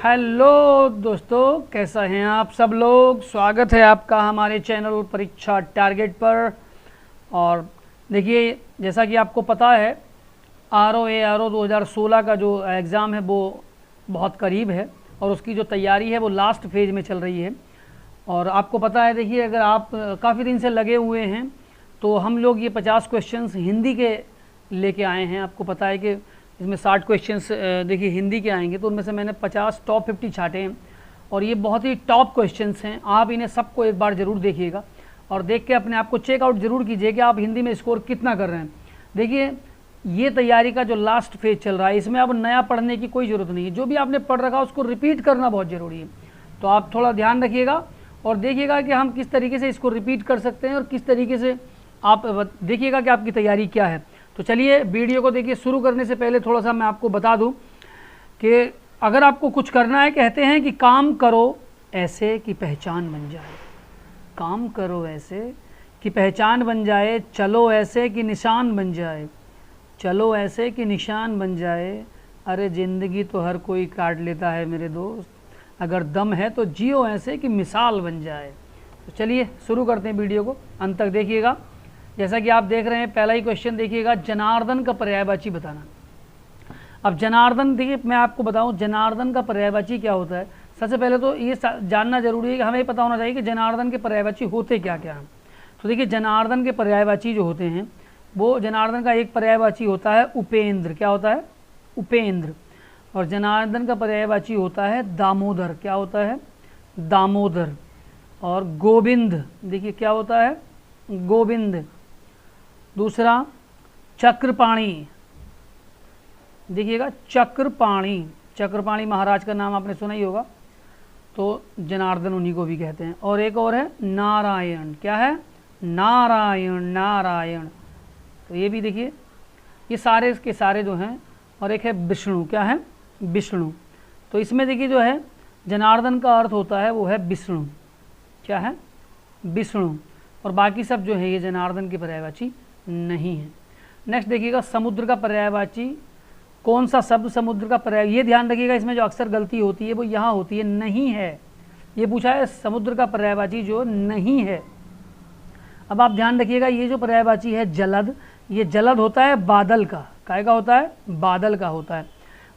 Hello दोस्तों, कैसा हैं आप सब लोग। स्वागत है आपका हमारे चैनल परीक्षा टारगेट पर। और देखिए, जैसा कि आपको पता है आर ओ 2016 का जो एग्ज़ाम है वो बहुत करीब है और उसकी जो तैयारी है वो लास्ट फेज में चल रही है। और आपको पता है, देखिए, अगर आप काफ़ी दिन से लगे हुए हैं तो हम लोग ये 50 क्वेश्चंस हिंदी के लेके आए हैं। आपको पता है कि इसमें 60 क्वेश्चंस देखिए हिंदी के आएंगे, तो उनमें से मैंने 50 टॉप 50 छाटे हैं और ये बहुत ही टॉप क्वेश्चंस हैं। आप इन्हें सबको एक बार ज़रूर देखिएगा और देख के अपने आप को चेकआउट ज़रूर कीजिए कि आप हिंदी में स्कोर कितना कर रहे हैं। देखिए, ये तैयारी का जो लास्ट फेज चल रहा है, इसमें अब नया पढ़ने की कोई ज़रूरत नहीं है। जो भी आपने पढ़ रखा उसको रिपीट करना बहुत ज़रूरी है। तो आप थोड़ा ध्यान रखिएगा और देखिएगा कि हम किस तरीके से इसको रिपीट कर सकते हैं और किस तरीके से आप देखिएगा कि आपकी तैयारी क्या है। तो चलिए वीडियो को देखिए। शुरू करने से पहले थोड़ा सा मैं आपको बता दूं कि अगर आपको कुछ करना है, कहते हैं कि काम करो ऐसे कि पहचान बन जाए। काम करो ऐसे कि पहचान बन जाए, चलो ऐसे कि निशान बन जाए, चलो ऐसे कि निशान बन जाए। अरे ज़िंदगी तो हर कोई काट लेता है मेरे दोस्त, अगर दम है तो जियो ऐसे कि मिसाल बन जाए। तो चलिए शुरू करते हैं वीडियो को, अंत तक देखिएगा। जैसा कि आप देख रहे हैं, पहला ही क्वेश्चन देखिएगा, जनार्दन का पर्यायवाची बताना। अब जनार्दन, देखिए मैं आपको बताऊं जनार्दन का पर्यायवाची क्या होता है। सबसे पहले तो ये जानना जरूरी है कि हमें पता होना चाहिए कि जनार्दन के पर्यायवाची होते क्या क्या हैं। तो देखिए, जनार्दन के पर्यायवाची जो होते हैं वो, जनार्दन का एक पर्यायवाची होता है उपेंद्र। क्या होता है? उपेंद्र। और जनार्दन का पर्यायवाची होता है दामोदर। क्या होता है? दामोदर। और गोविंद, देखिए क्या होता है? गोविंद। दूसरा चक्रपाणी, देखिएगा चक्रपाणी। चक्रपाणी महाराज का नाम आपने सुना ही होगा, तो जनार्दन उन्हीं को भी कहते हैं। और एक और है नारायण। क्या है? नारायण। नारायण, तो ये भी देखिए, ये सारे के सारे जो हैं। और एक है विष्णु। क्या है? विष्णु। तो इसमें देखिए जो है जनार्दन का अर्थ होता है वो है विष्णु। क्या है? विष्णु। और बाकी सब जो है ये जनार्दन के पर्यायवाची नहीं है। नेक्स्ट देखिएगा, समुद्र का पर्यायवाची कौन सा शब्द समुद्र का पर्याय। ये ध्यान रखिएगा, इसमें जो अक्सर गलती होती है वो यहाँ होती है, नहीं है। ये पूछा है समुद्र का पर्यायवाची जो नहीं है। अब आप ध्यान रखिएगा, ये जो पर्यायवाची है जलद, ये जलद होता है बादल का। काय का होता है? बादल का होता है।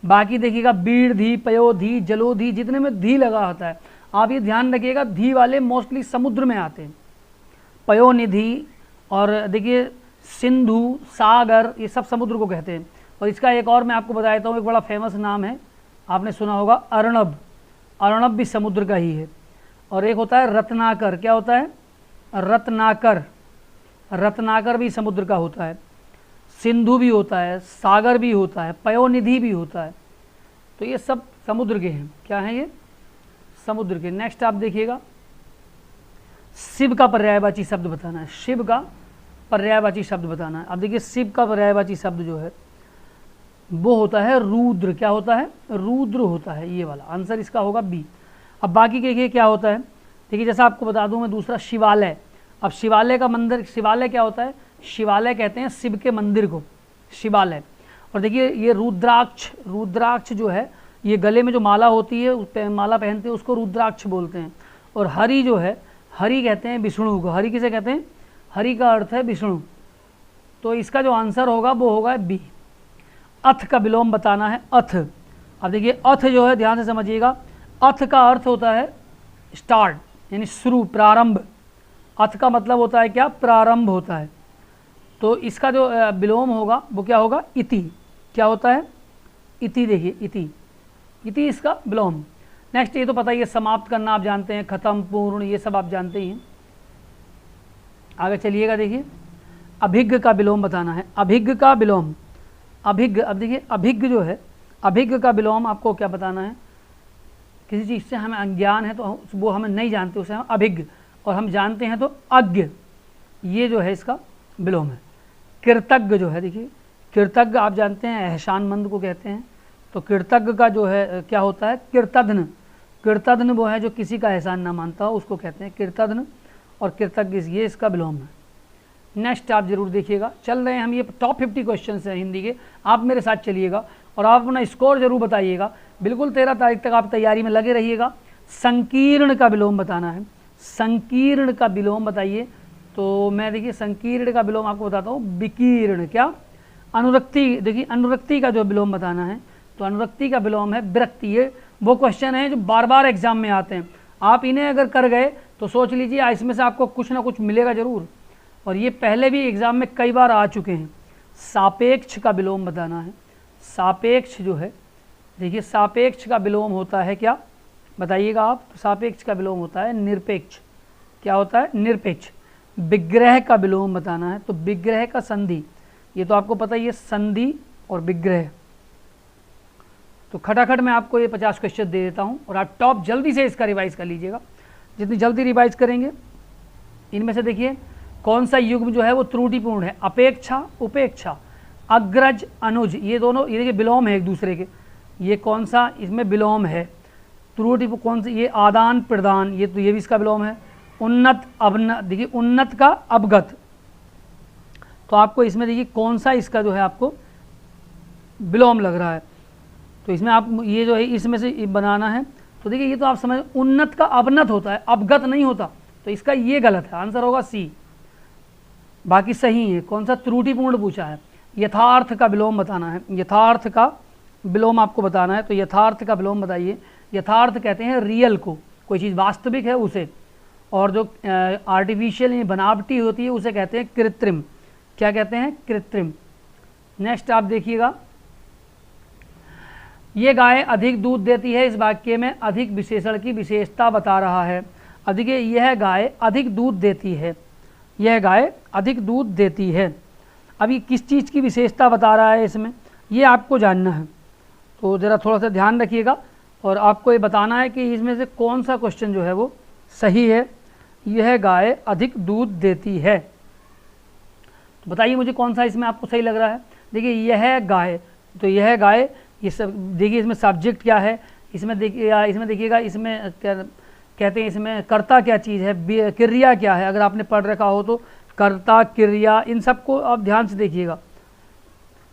बाकी देखिएगा बीड़धी, पयोधी, जलोधी, जितने में धी लगा होता है, आप ये ध्यान रखिएगा, धी वाले मोस्टली समुद्र में आते हैं। पयोनिधि और देखिए सिंधु, सागर, ये सब समुद्र को कहते हैं। और इसका एक और मैं आपको बता देता हूँ, एक बड़ा फेमस नाम है, आपने सुना होगा, अर्णब। अर्णब भी समुद्र का ही है। और एक होता है रत्नाकर। क्या होता है? रत्नाकर। रत्नाकर भी समुद्र का होता है। सिंधु भी होता है, सागर भी होता है, पयोनिधि भी होता है। तो ये सब समुद्र के हैं। क्या हैं ये? समुद्र के। नेक्स्ट आप देखिएगा, शिव का पर्यायवाची शब्द बताना है। शिव का पर्यायवाची शब्द बताना है। अब देखिए, शिव का पर्यायवाची शब्द जो है वो होता है रुद्र। क्या होता है? रुद्र होता है। ये वाला आंसर इसका होगा बी। अब बाकी देखिए क्या होता है। देखिए, जैसा आपको बता दूं मैं, दूसरा शिवालय। अब शिवालय का मंदिर, शिवालय क्या होता है? शिवालय कहते हैं शिव के मंदिर को, शिवालय। और देखिए ये रुद्राक्ष, रुद्राक्ष जो है ये गले में जो माला होती है, उस पे माला पहनते हैं, उसको रुद्राक्ष बोलते हैं। और हरि जो है, हरि कहते हैं विष्णु को। हरि किसे कहते हैं? हरि का अर्थ है विष्णु। तो इसका जो आंसर होगा वो होगा बी। अथ का विलोम बताना है, अथ। अब देखिए अथ जो है, ध्यान से समझिएगा, अथ का अर्थ होता है स्टार्ट, यानी शुरू, प्रारंभ। अथ का मतलब होता है क्या? प्रारंभ होता है। तो इसका जो विलोम होगा वो क्या होगा? इति। क्या होता है? इति। देखिए इति, इति इसका विलोम। नेक्स्ट, ये तो पता ही है, समाप्त करना आप जानते हैं, खत्म, पूर्ण, ये सब आप जानते ही हैं। आगे चलिएगा, देखिए अभिज्ञ का विलोम बताना है। अभिज्ञ का विलोम, अभिज्ञ। अब देखिए अभिज्ञ जो है, अभिज्ञ का विलोम आपको क्या बताना है? किसी चीज़ से हमें अज्ञान है तो वो हमें नहीं जानते, उसे हम अभिज्ञ, और हम जानते हैं तो अज्ञ। ये जो है इसका विलोम है। कृतज्ञ जो है, देखिए कृतज्ञ आप जानते हैं एहसानमंद को कहते हैं। तो कृतज्ञ का जो है क्या होता है? कृतघ्न। कृतघ्न वो है जो किसी का एहसान ना मानता हो, उसको कहते हैं कृतघ्न। और कृतज्ञ, ये इसका विलोम है। नेक्स्ट आप जरूर देखिएगा, चल रहे हैं हम, ये टॉप 50 क्वेश्चन हैं हिंदी के, आप मेरे साथ चलिएगा और आप अपना स्कोर जरूर बताइएगा बिल्कुल 13 तारीख तक आप तैयारी में लगे रहिएगा। संकीर्ण का विलोम बताना है, संकीर्ण का विलोम बताइए। तो मैं देखिए संकीर्ण का विलोम आपको बताता हूँ, विकीर्ण। क्या? अनुरक्ति। देखिए अनुरक्ति का जो विलोम बताना है, तो अनुरक्ति का विलोम है विरक्ति। ये वो क्वेश्चन है जो बार बार एग्जाम में आते हैं, आप इन्हें अगर कर गए तो सोच लीजिए इसमें से आपको कुछ ना कुछ मिलेगा जरूर, और ये पहले भी एग्जाम में कई बार आ चुके हैं। सापेक्ष का विलोम बताना है। सापेक्ष जो है, देखिए सापेक्ष का विलोम होता है क्या, बताइएगा आप। तो सापेक्ष का विलोम होता है निरपेक्ष। क्या होता है? निरपेक्ष। विग्रह का विलोम बताना है, तो विग्रह का संधि, ये तो आपको पता ही है, संधि और विग्रह। तो खटाखट मैं आपको ये 50 क्वेश्चन दे देता हूँ और आप टॉप जल्दी से इसका रिवाइज कर लीजिएगा। जितनी जल्दी रिवाइज करेंगे, इनमें से देखिए कौन सा युग्म जो है वो त्रुटिपूर्ण है? अपेक्षा, उपेक्षा, अग्रज, अनुज, ये दोनों ये देखिए विलोम है एक दूसरे के। ये कौन सा इसमें विलोम है? त्रुटि कौन सा? ये आदान प्रदान, ये तो ये भी इसका विलोम है। उन्नत, अवनत, देखिए उन्नत का अवगत, तो आपको इसमें देखिए कौन सा इसका जो है आपको विलोम लग रहा है। तो इसमें आप ये जो है इसमें से बनाना है। तो देखिए ये तो आप समझ, उन्नत का अवनत होता है, अवगत नहीं होता, तो इसका ये गलत है, आंसर होगा सी। बाकी सही है। कौन सा? त्रुटिपूर्ण पूछा है। यथार्थ का विलोम बताना है, यथार्थ का विलोम आपको बताना है। तो यथार्थ का विलोम बताइए। यथार्थ कहते हैं रियल को, कोई चीज़ वास्तविक है उसे, और जो आर्टिफिशियल बनावटी होती है उसे कहते हैं कृत्रिम। क्या कहते हैं? कृत्रिम। नेक्स्ट आप देखिएगा, ये गाय अधिक दूध देती है, इस वाक्य में अधिक विशेषण की विशेषता बता रहा है। अधिक, यह गाय अधिक दूध देती है, यह गाय अधिक दूध देती है। अभी किस चीज़ की विशेषता बता रहा है इसमें, ये आपको जानना है। तो ज़रा थोड़ा सा ध्यान रखिएगा और आपको ये बताना है कि इसमें से कौन सा क्वेश्चन जो है वो सही है। यह गाय अधिक दूध देती है, तो बताइए मुझे कौन सा इसमें आपको सही लग रहा है। देखिए यह गाय, तो यह गाय, ये सब देखिए इसमें सब्जेक्ट क्या है, इसमें देखिए, इसमें देखिएगा इसमें क्या कहते हैं, इसमें कर्ता क्या चीज़ है, क्रिया क्या है। अगर आपने पढ़ रखा हो तो कर्ता, क्रिया, इन सबको आप ध्यान से देखिएगा।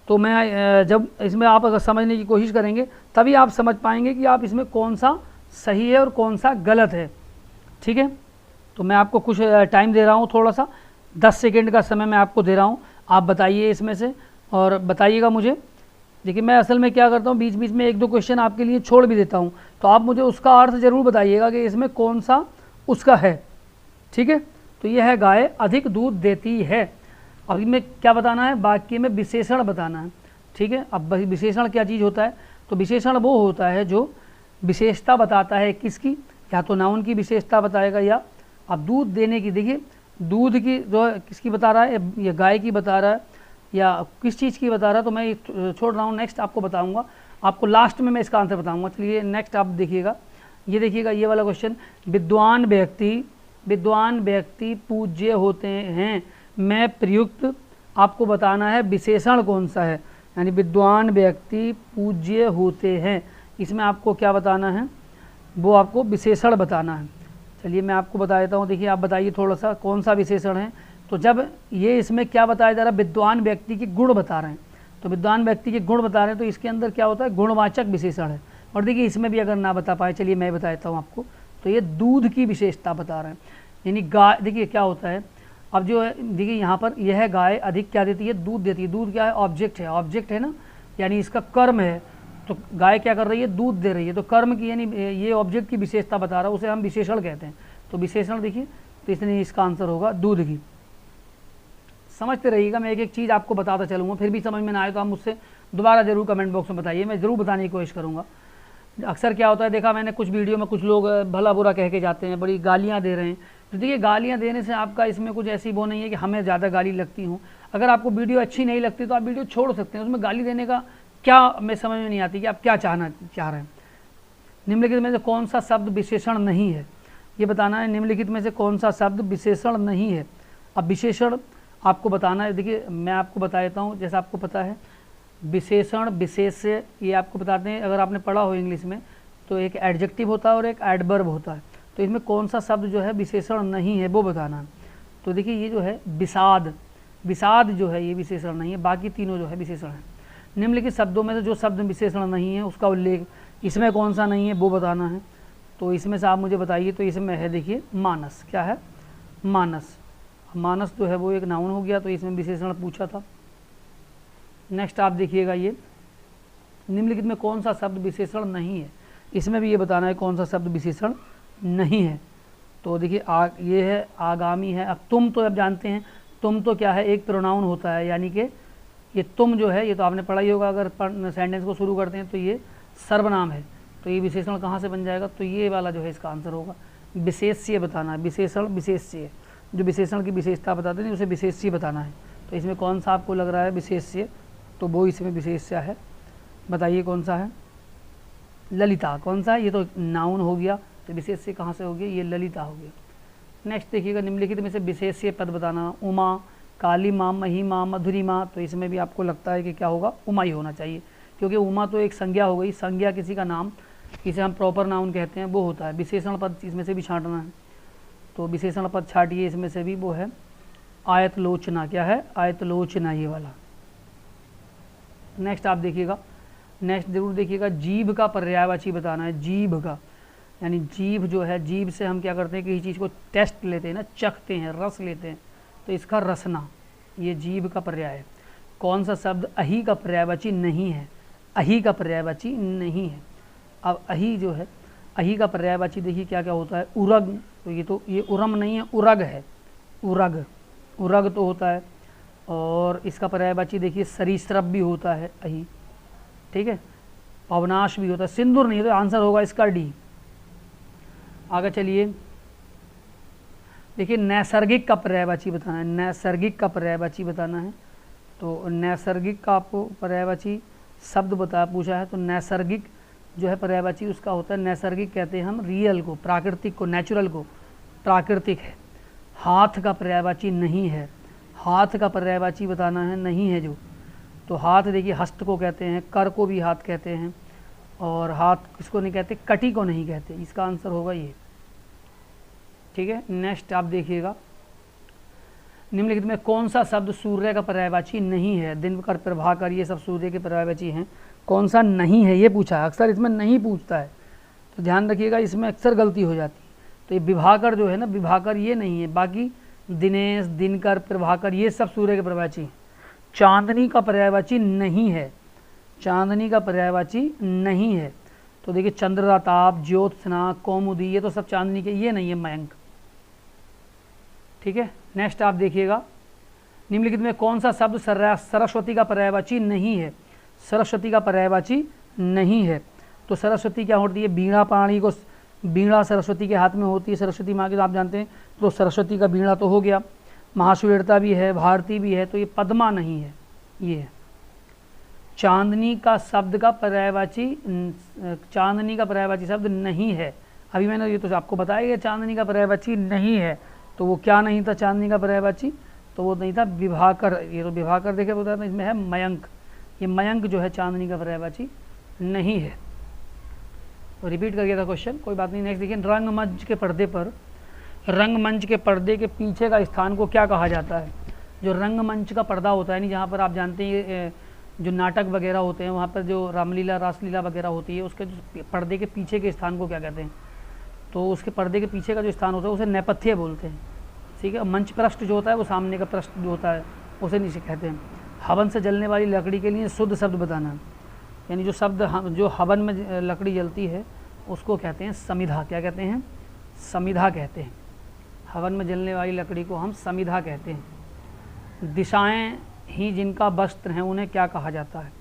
तो मैं जब इसमें आप अगर समझने की कोशिश करेंगे तभी आप समझ पाएंगे कि आप इसमें कौन सा सही है और कौन सा गलत है। ठीक है, तो मैं आपको कुछ टाइम दे रहा हूँ, थोड़ा सा 10 सेकेंड का समय मैं आपको दे रहा हूँ। आप बताइए इसमें से और बताइएगा मुझे। देखिए मैं असल में क्या करता हूँ, बीच बीच में 1-2 क्वेश्चन आपके लिए छोड़ भी देता हूँ, तो आप मुझे उसका अर्थ ज़रूर बताइएगा कि इसमें कौन सा उसका है। ठीक है, तो यह गाय अधिक दूध देती है। अभी में क्या बताना है, वाक्य में विशेषण बताना है। ठीक है, अब विशेषण क्या चीज़ होता है, तो विशेषण वो होता है जो विशेषता बताता है किसकी, या तो नाउन की विशेषता बताएगा, या अब दूध देने की, देखिए दूध की जो है किसकी बता रहा है, ये गाय की बता रहा है या किस चीज़ की बता रहा है, तो मैं छोड़ रहा हूँ, नेक्स्ट आपको बताऊँगा, आपको लास्ट में मैं इसका आंसर बताऊँगा। चलिए नेक्स्ट आप देखिएगा, ये देखिएगा ये वाला क्वेश्चन, विद्वान व्यक्ति पूज्य होते हैं, मैं प्रयुक्त, आपको बताना है विशेषण कौन सा है, यानी विद्वान व्यक्ति पूज्य होते हैं, इसमें आपको क्या बताना है, वो आपको विशेषण बताना है। चलिए मैं आपको बता देता हूँ, देखिए आप बताइए थोड़ा सा कौन सा विशेषण है। तो जब ये इसमें क्या बताया जा रहा है, विद्वान व्यक्ति के गुण बता रहे हैं, तो विद्वान व्यक्ति के गुण बता रहे हैं, तो इसके अंदर क्या होता है, गुणवाचक विशेषण है। और देखिए इसमें भी अगर ना बता पाए, चलिए मैं बता देता हूँ आपको, तो ये दूध की विशेषता बता रहे हैं, यानी गाय, देखिए क्या होता है, अब जो है देखिए यहाँ पर यह गाय अधिक क्या देती है, दूध देती है। दूध क्या है, ऑब्जेक्ट है, ऑब्जेक्ट है ना, यानी इसका कर्म है, तो गाय क्या कर रही है, दूध दे रही है, तो कर्म की यानी ये ऑब्जेक्ट की विशेषता बता रहा है, उसे हम विशेषण कहते हैं। तो विशेषण देखिए, तो इसलिए इसका आंसर होगा दूध की। समझते रहिएगा, मैं एक एक चीज़ आपको बताता चलूँगा, फिर भी समझ में ना आए तो आप मुझसे दोबारा ज़रूर कमेंट बॉक्स में बताइए, मैं ज़रूर बताने की कोशिश करूँगा। अक्सर क्या होता है, देखा मैंने कुछ वीडियो में कुछ लोग भला बुरा कह के जाते हैं, बड़ी गालियाँ दे रहे हैं। तो देखिए गालियाँ देने से आपका इसमें कुछ ऐसी वो नहीं है कि हमें ज़्यादा गाली लगती हूँ। अगर आपको वीडियो अच्छी नहीं लगती तो आप वीडियो छोड़ सकते हैं, उसमें गाली देने का क्या मैं समझ में नहीं आती कि आप क्या चाह रहे हैं। निम्नलिखित में से कौन सा शब्द विशेषण नहीं है, ये बताना है। निम्नलिखित में से कौन सा शब्द विशेषण नहीं है, अब विशेषण आपको बताना है। देखिए मैं आपको बता देता हूँ, जैसा आपको पता है विशेषण, विशेष्य, ये आपको बताते हैं, अगर आपने पढ़ा हो इंग्लिश में, तो एक एडजेक्टिव होता है और एक एडवर्ब होता है। तो इसमें कौन सा शब्द जो है विशेषण नहीं है वो बताना है। तो देखिए ये जो है विषाद, विषाद जो है ये विशेषण नहीं है, बाकी तीनों जो है विशेषण है। निम्नलिखित शब्दों में से जो शब्द विशेषण नहीं है उसका उल्लेख, इसमें कौन सा नहीं है वो बताना है। तो इसमें से आप मुझे बताइए। तो इसमें है, देखिए मानस, क्या है, मानस। मानस जो है वो एक नाउन हो गया, तो इसमें विशेषण पूछा था। नेक्स्ट आप देखिएगा, ये निम्नलिखित में कौन सा शब्द विशेषण नहीं है, इसमें भी ये बताना है कौन सा शब्द विशेषण नहीं है। तो देखिए ये है आगामी है। अब तुम तो अब जानते हैं, तुम तो क्या है, एक प्रोनाउन होता है, यानी कि ये तुम जो है ये तो आपने पढ़ा ही होगा। अगर सेंटेंस को शुरू करते हैं तो ये सर्वनाम है, तो ये विशेषण कहाँ से बन जाएगा, तो ये वाला जो है इसका आंसर होगा। विशेष्य बताना है, विशेषण विशेष्य, जो विशेषण की विशेषता बताते हैं उसे विशेष्य बताना है। तो इसमें कौन सा आपको लग रहा है विशेष्य, तो वो इसमें विशेष्य है। बताइए कौन सा है, ललिता। कौन सा है, ये तो नाउन हो गया, तो विशेष्य कहाँ से हो गया, ये ललिता हो गया। नेक्स्ट देखिएगा, निम्नलिखित में से विशेष्य पद बताना। उमा, काली माँ, महिमा, मधुरी माँ। तो इसमें भी आपको लगता है कि क्या होगा, उमा ही होना चाहिए, क्योंकि उमा तो एक संज्ञा हो गई। संज्ञा किसी का नाम, इसे हम प्रॉपर नाउन कहते हैं, वो होता है। विशेषण पद इसमें से भी छांटना है, तो विशेषण पद छाटिए इसमें से भी। वो है आयतलोचना, क्या है, आयतलोचना, ये वाला। नेक्स्ट आप देखिएगा, नेक्स्ट जरूर देखिएगा, जीभ का पर्यायवाची बताना है। जीभ का, यानी जीभ जो है, जीभ से हम क्या करते हैं, किसी चीज़ को टेस्ट लेते हैं ना, चखते हैं, रस लेते हैं, तो इसका रसना, ये जीभ का पर्याय है। कौन सा शब्द अही का पर्यायवाची नहीं है, अही का पर्यायवाची नहीं है। अब अही जो है, अही का पर्यायवाची देखिए क्या क्या होता है, उरग। तो ये उरम नहीं है, उरग है, उरग, उरग तो होता है। और इसका पर्यायवाची देखिए सरीसृप भी होता है अही, ठीक है, पवनाश भी होता है। सिंदूर नहीं, तो आंसर होगा इसका डी। आगे चलिए, देखिए नैसर्गिक का पर्यायवाची बताना है, नैसर्गिक का पर्यायवाची बताना है। तो नैसर्गिक का आपको पर्यायवाची शब्द पूछा है, तो नैसर्गिक जो है पर्यायवाची उसका होता है, नैसर्गिक कहते हैं हम रियल को, प्राकृतिक को, नेचुरल को, प्राकृतिक है। हाथ का पर्यायवाची नहीं है, हाथ का पर्यायवाची बताना है, नहीं है जो। तो हाथ देखिए हस्त को कहते हैं, कर को भी हाथ कहते हैं, और हाथ किसको नहीं कहते, कटी को नहीं कहते। इसका आंसर होगा ये, ठीक है। नेक्स्ट आप देखिएगा, निम्नलिखित में कौन सा शब्द सूर्य का पर्यायवाची नहीं है। दिनकर, प्रभाकर, ये सब सूर्य के पर्यायवाची हैं। कौन सा नहीं है ये पूछा है, अक्सर इसमें नहीं पूछता है, तो ध्यान रखिएगा, इसमें अक्सर गलती हो जाती है। तो ये विभाकर जो है ना, विभाकर ये नहीं है, बाकी दिनेश, दिनकर, प्रभाकर ये सब सूर्य के पर्यायवाची हैं। चांदनी का पर्यायवाची नहीं है, चांदनी का पर्यायवाची नहीं है। तो देखिए चंद्रताप, ज्योत्सना, कौमुदी, ये तो सब चांदनी के, ये नहीं है मयंक, ठीक है। नेक्स्ट आप देखिएगा, निम्नलिखित में कौन सा शब्द सरस्वती का पर्यायवाची नहीं है। सरस्वती का पर्यायवाची नहीं है। तो सरस्वती क्या होती है, बीणा प्राणी को, बीणा सरस्वती के हाथ में होती है, सरस्वती माँ की, तो आप जानते हैं। तो सरस्वती का बीणा तो हो गया, महासुरेरता भी है, भारती भी है, तो ये पद्मा नहीं है, ये है। चांदनी का शब्द का पर्यायवाची, चांदनी का पर्यायवाची शब्द नहीं है। अभी मैंने ये तो आपको बताया कि चांदनी का पर्यायवाची नहीं है, तो वो क्या नहीं था चांदनी का पर्यायवाची, तो वो नहीं था विभाकर। ये तो विभाकर देखे बताया था, इसमें है मयंक, ये मयंक जो है चांदनी का पर्यायवाची नहीं है। तो रिपीट कर गया था क्वेश्चन, कोई बात नहीं। नेक्स्ट देखिए, रंगमंच के पर्दे पर, रंगमंच के पर्दे के पीछे का स्थान को क्या कहा जाता है। जो रंगमंच का पर्दा होता है, नहीं, जहाँ पर आप जानते हैं जो नाटक वगैरह होते हैं, वहाँ पर जो रामलीला, रासलीला वगैरह होती है, उसके जो पर्दे के पीछे के स्थान को क्या कहते हैं। तो उसके पर्दे के पीछे का जो स्थान होता है उसे नेपथ्य बोलते हैं, ठीक है। मंच पृष्ठ जो होता है, वो सामने का पृष्ठ जो होता है, उसे नीचे कहते हैं। हवन से जलने वाली लकड़ी के लिए शुद्ध शब्द बताना, यानी जो शब्द जो हवन में लकड़ी जलती है उसको कहते हैं समिधा। क्या कहते हैं, समिधा कहते हैं। हवन में जलने वाली लकड़ी को हम समिधा कहते हैं। दिशाएं ही जिनका वस्त्र हैं उन्हें क्या कहा जाता है।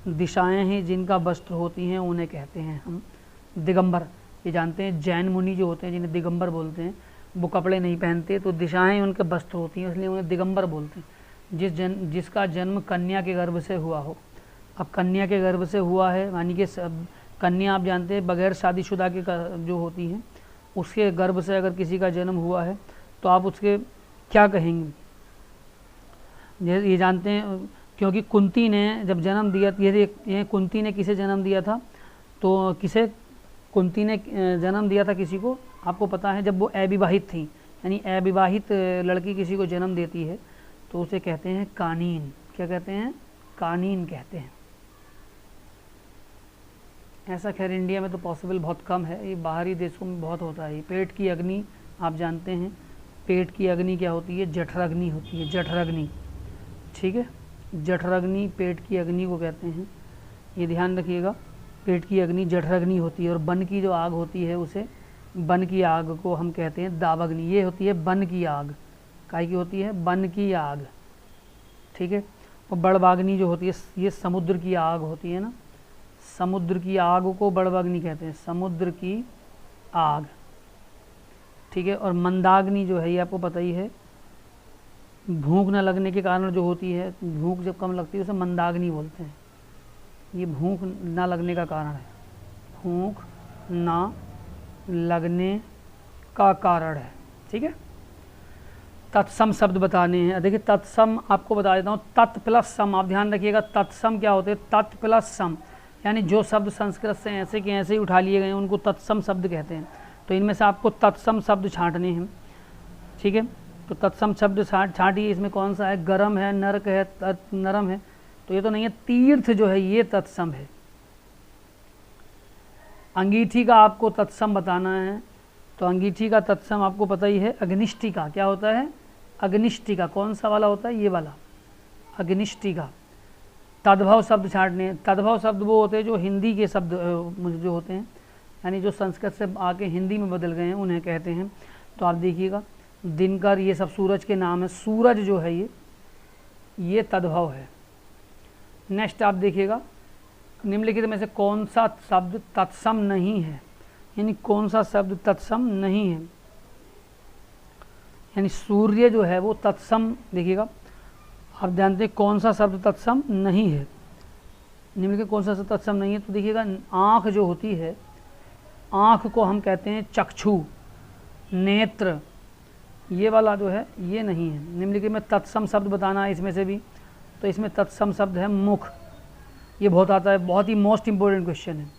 दिशाएं ही जिनका वस्त्र होती हैं उन्हें कहते हैं हम दिगंबर। ये जानते हैं जैन मुनि जो होते हैं जिन्हें दिगंबर बोलते हैं, वो कपड़े नहीं पहनते, तो दिशाएं उनके वस्त्र होती हैं, इसलिए उन्हें दिगंबर बोलते हैं। जिसका जन्म कन्या के गर्भ से हुआ हो। अब कन्या के गर्भ से हुआ है, यानी कि कन्या आप जानते हैं बगैर शादीशुदा के जो होती हैं, उसके गर्भ से अगर किसी का जन्म हुआ है तो आप उसके क्या कहेंगे। ये जानते हैं, क्योंकि कुंती ने जब जन्म दिया, ये कुंती ने किसे जन्म दिया था, तो किसे कुंती ने जन्म दिया था किसी को, आपको पता है, जब वो अविवाहित थी, यानी अविवाहित लड़की किसी को जन्म देती है तो उसे कहते हैं कानीन। क्या कहते हैं, कानीन कहते हैं। ऐसा खैर इंडिया में तो पॉसिबल बहुत कम है, ये बाहरी देशों में बहुत होता है। ये पेट की अग्नि आप जानते हैं, पेट की अग्नि क्या होती है? जठराग्नि होती है, जठराग्नि। ठीक है, जठराग्नि पेट की अग्नि को कहते हैं, ये ध्यान रखिएगा। पेट की अग्नि जठराग्नि होती है, और बन की जो आग होती है उसे, बन की आग को हम कहते हैं दावाग्नि। ये होती है बन की आग, काय की होती है? बन की आग। ठीक है, और बड़वाग्नि जो होती है ये समुद्र की आग होती है ना, समुद्र की आग को बड़वाग्नि कहते हैं, समुद्र की आग। ठीक है, और मंदाग्नि जो है ये आपको पता ही है, भूख न लगने के कारण जो होती है, भूख जब कम लगती है उसे मंदाग्नि बोलते हैं। ये भूख ना लगने का कारण है, भूख ना लगने का कारण है। ठीक है, तत्सम शब्द बताने हैं। देखिए तत्सम आपको बता देता हूँ, तत् प्लस सम, आप ध्यान रखिएगा। तत्सम क्या होते हैं? तत् प्लस सम, यानी जो शब्द संस्कृत से ऐसे के ऐसे ही उठा लिए गए हैं उनको तत्सम शब्द कहते हैं। तो इनमें से आपको तत्सम शब्द छांटने हैं। ठीक है, तो तत्सम शब्द छांटिए। इसमें कौन सा है? गरम है, नरक है, नरम है, तो ये तो नहीं है। तीर्थ जो है ये तत्सम है। अंगीठी का आपको तत्सम बताना है, तो अंगीठी का तत्सम आपको पता ही है, अग्निष्टिका। क्या होता है? अग्निष्टिका। कौन सा वाला होता है? ये वाला, अग्निष्टिका। तद्भव शब्द छांटने। तद्भव शब्द वो होते हैं जो हिंदी के शब्द जो होते हैं, यानी जो संस्कृत से आके हिंदी में बदल गए हैं, उन्हें कहते हैं। तो आप देखिएगा, दिनकर, ये सब सूरज के नाम है। सूरज जो है ये तद्भव है। नेक्स्ट आप देखिएगा, निम्नलिखित में से कौन सा शब्द तत्सम नहीं है? यानी कौन सा शब्द तत्सम नहीं है? यानी सूर्य जो है वो तत्सम, देखिएगा आप जानते हैं कौन सा शब्द तत्सम नहीं है। निम्नलिखित कौन सा शब्द तत्सम नहीं है? तो देखिएगा, आँख जो होती है, आँख को हम कहते हैं चक्षु, नेत्र, ये वाला जो है ये नहीं है। निम्नलिखित में तत्सम शब्द बताना है इसमें से भी, तो इसमें तत्सम शब्द है मुख। ये बहुत आता है, बहुत ही मोस्ट इम्पोर्टेंट क्वेश्चन है।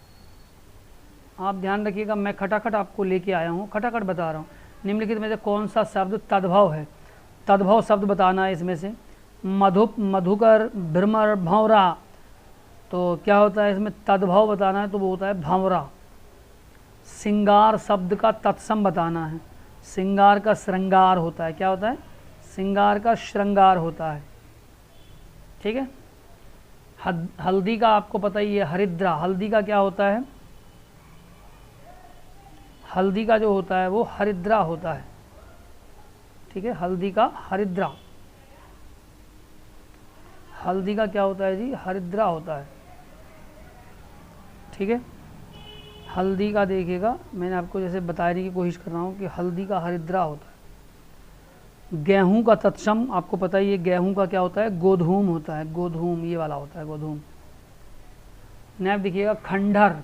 आप ध्यान रखिएगा, मैं खटाखट आपको लेके आया हूँ, खटाखट बता रहा हूँ। निम्नलिखित में से कौन सा शब्द तद्भव है? तद्भव शब्द बताना है इसमें से। मधुप, मधुकर, भ्रमर, भंवरा, तो क्या होता है इसमें? तद्भव बताना है, तो वो होता है भंवरा। श्रृंगार शब्द का तत्सम बताना है। श्रृंगार का श्रृंगार होता है, क्या होता है? श्रृंगार का श्रृंगार होता है। ठीक है, हल्दी का आपको पता ही है, हरिद्रा। हल्दी का क्या होता है? हल्दी का जो होता है वो हरिद्रा होता है। ठीक है, हल्दी का हरिद्रा, हल्दी का क्या होता है जी? हरिद्रा होता है। ठीक है, हल्दी का देखिएगा, मैंने आपको जैसे बताने की कोशिश कर रहा हूँ कि हल्दी का हरिद्रा होता है। गेहूं का तत्सम आपको पता ही है, गेहूं का क्या होता है? गोधूम होता है, गोधूम, ये वाला होता है गोधूम। नैब देखिएगा, खंडहर,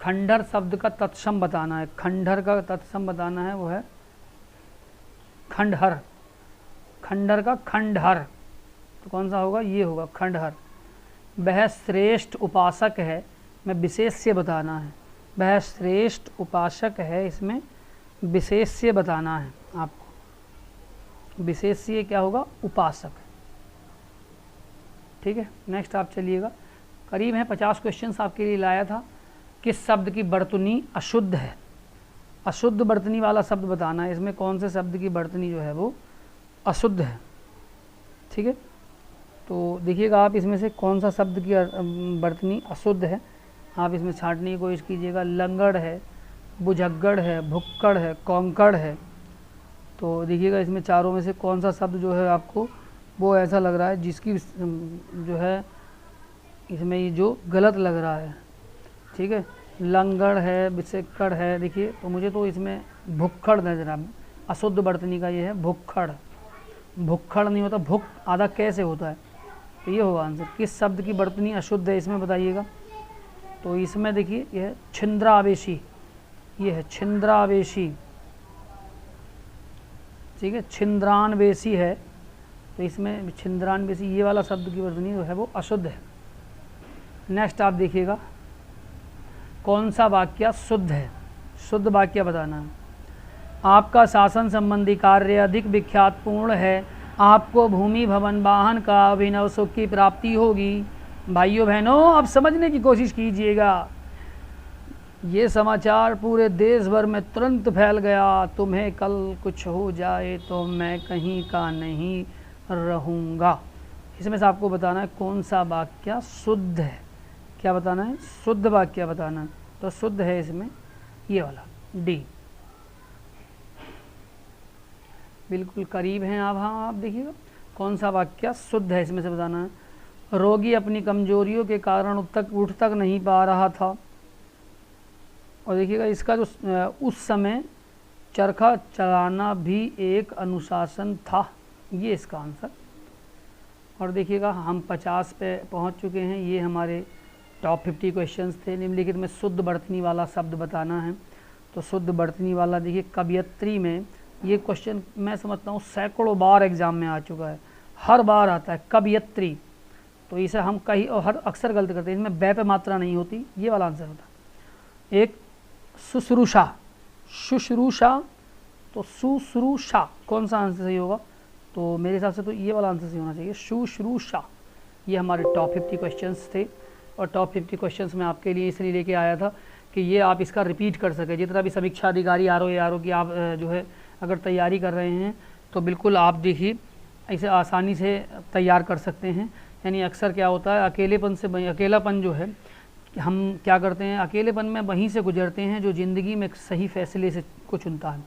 खंडहर शब्द का तत्सम बताना है। खंडहर का तत्सम बताना है, वो है खंडहर। खंडहर का खंडहर, तो कौन सा होगा? ये होगा खंडहर। वह श्रेष्ठ उपासक है, मैं विशेष से बताना है। वह श्रेष्ठ उपासक है, इसमें विशेष से बताना है आपको। विशेष से क्या होगा? उपासक। ठीक है, नेक्स्ट आप चलिएगा, करीब है 50 क्वेश्चंस आपके लिए लाया था। किस शब्द की बर्तनी अशुद्ध है? अशुद्ध बर्तनी वाला शब्द बताना है। इसमें कौन से शब्द की बर्तनी जो है वो अशुद्ध है? ठीक है, तो देखिएगा आप इसमें से कौन सा शब्द की बर्तनी अशुद्ध है, आप इसमें छांटने की कोशिश कीजिएगा। लंगड़ है, बुझग्गड़ है, भुक्कड़ है, कौंकड़ है। तो देखिएगा इसमें चारों में से कौन सा शब्द जो है आपको वो ऐसा लग रहा है जिसकी जो है इसमें ये जो गलत लग रहा है। ठीक है, लंगड़ है, बिसेक्कड़ है, देखिए तो मुझे तो इसमें भुक्खड़ नजर आ, अशुद्ध बर्तनी का ये है भुक्खड़। भुक्खड़ नहीं होता, भुक आधा कैसे होता है, तो ये होगा आंसर। किस शब्द की बर्तनी अशुद्ध है इसमें बताइएगा। तो इसमें देखिए यह है छिंद्रावेशी, ये है छिंद्रावेशी। ठीक है, छिंद्रानवेशी है, तो इसमें छिंद्रानवेशी ये वाला शब्द की बर्तनी जो है वो अशुद्ध है। नेक्स्ट आप देखिएगा, कौन सा वाक्य शुद्ध है? शुद्ध वाक्य बताना है। आपका शासन संबंधी कार्य अधिक विख्यातपूर्ण है, आपको भूमि भवन वाहन का अभिनव सुख की प्राप्ति होगी। भाइयों बहनों, आप समझने की कोशिश कीजिएगा। ये समाचार पूरे देश भर में तुरंत फैल गया, तुम्हें कल कुछ हो जाए तो मैं कहीं का नहीं रहूँगा। इसमें से आपको बताना है कौन सा वाक्य शुद्ध है। क्या बताना है? शुद्ध वाक्य बताना है। तो शुद्ध है इसमें ये वाला डी, बिल्कुल करीब हैं आप। हाँ, आप देखिएगा कौन सा वाक्य शुद्ध है इसमें से बताना है। रोगी अपनी कमजोरियों के कारण उठ तक नहीं पा रहा था। और देखिएगा इसका जो उस समय चरखा चलाना भी एक अनुशासन था, ये इसका आंसर। और देखिएगा हम 50 पे पहुंच चुके हैं। ये हमारे टॉप 50 क्वेश्चंस थे। निम्नलिखित में शुद्ध बढ़तनी वाला शब्द बताना है। तो शुद्ध बढ़तनी वाला देखिए कवियत्री में ये क्वेश्चन मैं समझता हूँ सैकड़ों बार एग्जाम में आ चुका है, हर बार आता है कवियत्री। तो इसे हम कहीं और हर अक्सर गलत करते हैं, इसमें बै पे मात्रा नहीं होती, ये वाला आंसर होता है। एक शुश्रूषा, शुश्रूषा, तो शुश्रूषा कौन सा आंसर सही होगा? तो मेरे हिसाब से तो ये वाला आंसर सही होना चाहिए, शुश्रूषा। ये हमारे टॉप 50 क्वेश्चंस थे। और टॉप 50 क्वेश्चंस मैं आपके लिए इसलिए लेके आया था कि ये आप इसका रिपीट कर सकें। जितना भी समीक्षा अधिकारी आर ओ की आप जो है अगर तैयारी कर रहे हैं तो बिल्कुल आप देखिए इसे आसानी से तैयार कर सकते हैं। यानी अक्सर क्या होता है अकेलेपन से, अकेलापन जो है हम क्या करते हैं, अकेलेपन में वहीं से गुजरते हैं जो ज़िंदगी में सही फैसले से को चुनता है।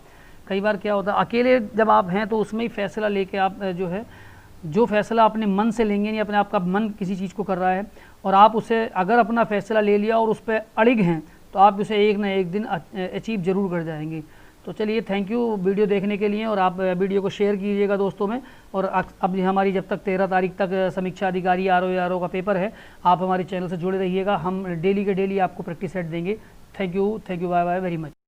कई बार क्या होता है अकेले जब आप हैं तो उसमें ही फैसला लेके आप जो है जो फैसला अपने मन से लेंगे, नहीं अपने आपका मन किसी चीज़ को कर रहा है और आप उसे अगर अपना फैसला ले लिया और उस पर अड़िग हैं तो आप उसे एक ना एक दिन अचीव ज़रूर कर जाएंगे। तो चलिए, थैंक यू वीडियो देखने के लिए। और आप वीडियो को शेयर कीजिएगा दोस्तों में। और अब हमारी जब तक 13 तारीख तक समीक्षा अधिकारी आर ओ का पेपर है, आप हमारे चैनल से जुड़े रहिएगा। हम डेली के डेली आपको प्रैक्टिस सेट देंगे। Thank you, bye bye very much.